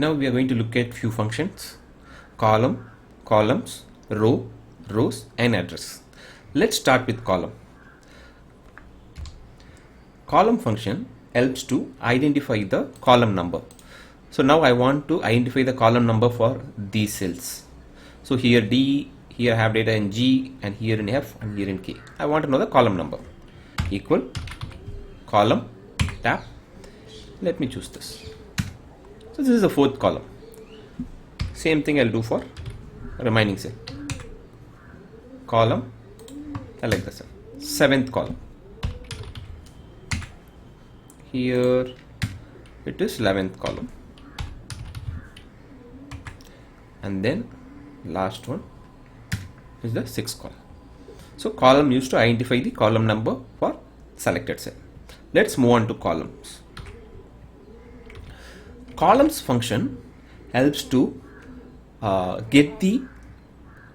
Now we are going to look at few functions: column, columns, row, rows, and address. Let's start with column. Column function helps to identify the column number. So now I want to identify the column number for these cells. So here D, here I have data in G, and here in F, and here in K. I want to know the column number. Equal column tab. Let me choose this. So this is the fourth column. Same thing I'll do for remaining cell. Column, I like the cell. Seventh column. Here it is 11th column. And then last one is the 6th column. So column used to identify the column number for selected cell. Let's move on to columns. Columns function helps to get the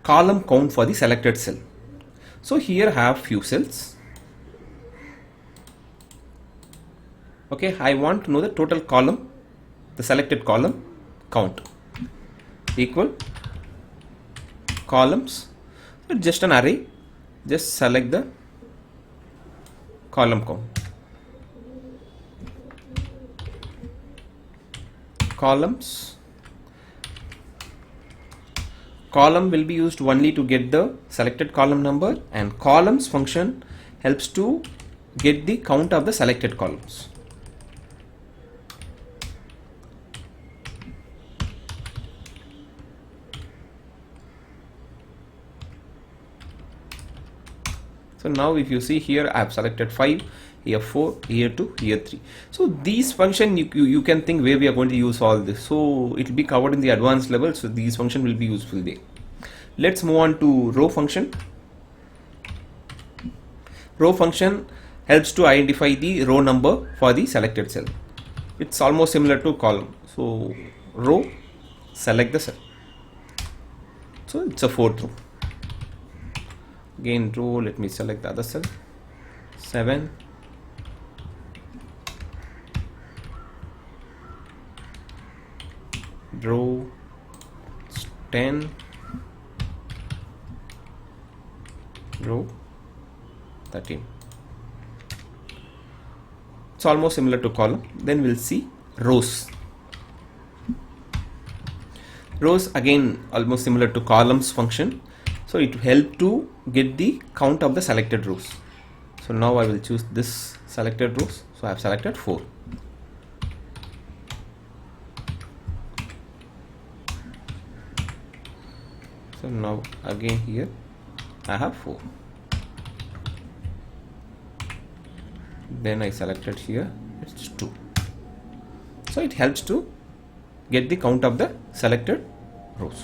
column count for the selected cell. So here I have few cells. Okay, I want to know the total column, the selected column count. Equal columns, just an array, just select the column count. Columns, column will be used only to get the selected column number, and columns function helps to get the count of the selected columns. So now if you see here, I have selected 5, here 4, here 2, here 3. So these function you can think where we are going to use all this. So it will be covered in the advanced level. So these function will be useful there. Let's move on to row function. Row function helps to identify the row number for the selected cell. It's almost similar to column. So row, select the cell. So it's a fourth row. Again row, let me select the other cell. 7, row 10, row 13. It's almost similar to column. Then we'll see rows. Rows again almost similar to columns function. So it will help to get the count of the selected rows. So now I will choose this selected rows. So I have selected 4. So now again here I have 4. Then I selected here, it's 2. So it helps to get the count of the selected rows.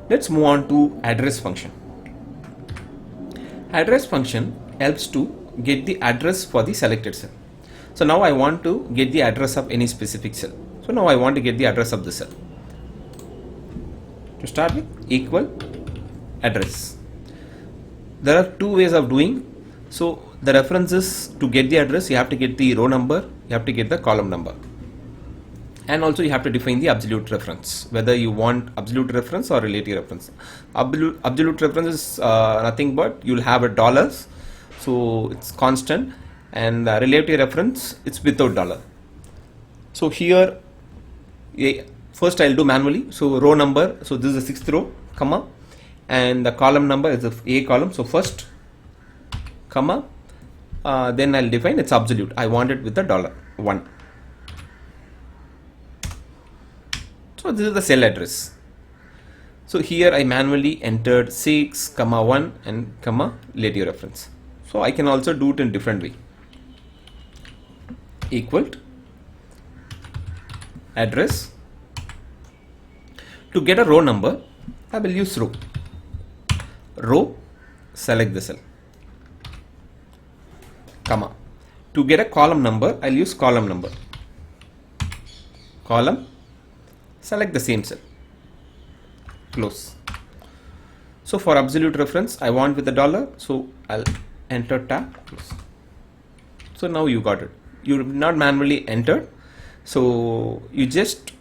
Let's move on to address function. Address function helps to get the address for the selected cell. So now I want to get the address of any specific cell. So now I want to get the address of the cell. To start with, equal address. There are two ways of doing. So the reference is to get the address, you have to get the row number, you have to get the column number. And also you have to define the absolute reference, whether you want absolute reference or relative reference. Absolute reference is nothing but you'll have a dollars, so it's constant, and relative reference it's without dollar. So here first I'll do manually. So row number, so this is the 6th row, comma, and the column number is the A column. So first comma, then I'll define its absolute. I want it with the $1. So this is the cell address. So here I manually entered 6, 1 and relative reference. So I can also do it in different way. Equal address. To get a row number, I will use row. Row, select the cell. Comma. To get a column number, I'll use column number. Column, select the same cell. Close. So for absolute reference, I want with the dollar, so I'll enter tab, close. So now you got it. You not manually entered, so you just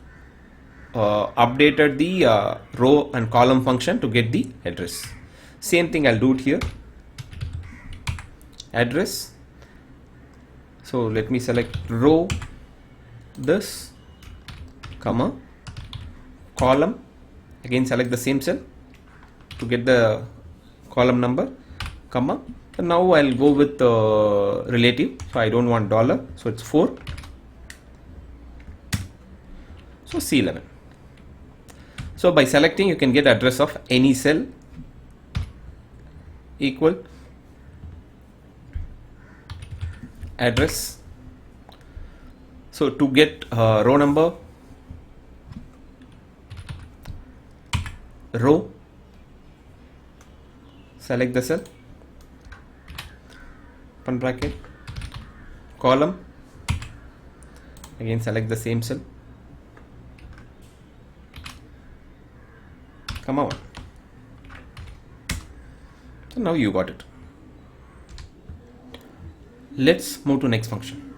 updated the row and column function to get the address. Same thing I'll do it here. Address. So let me select row, this, comma, column. Again select the same cell to get the column number, comma. And now I'll go with relative. So I don't want dollar. So it's 4. So C11. So by selecting, you can get address of any cell equal address. So to get row number, row, select the cell, open bracket, column, again select the same cell, come on. So now you got it. Let's move to next function.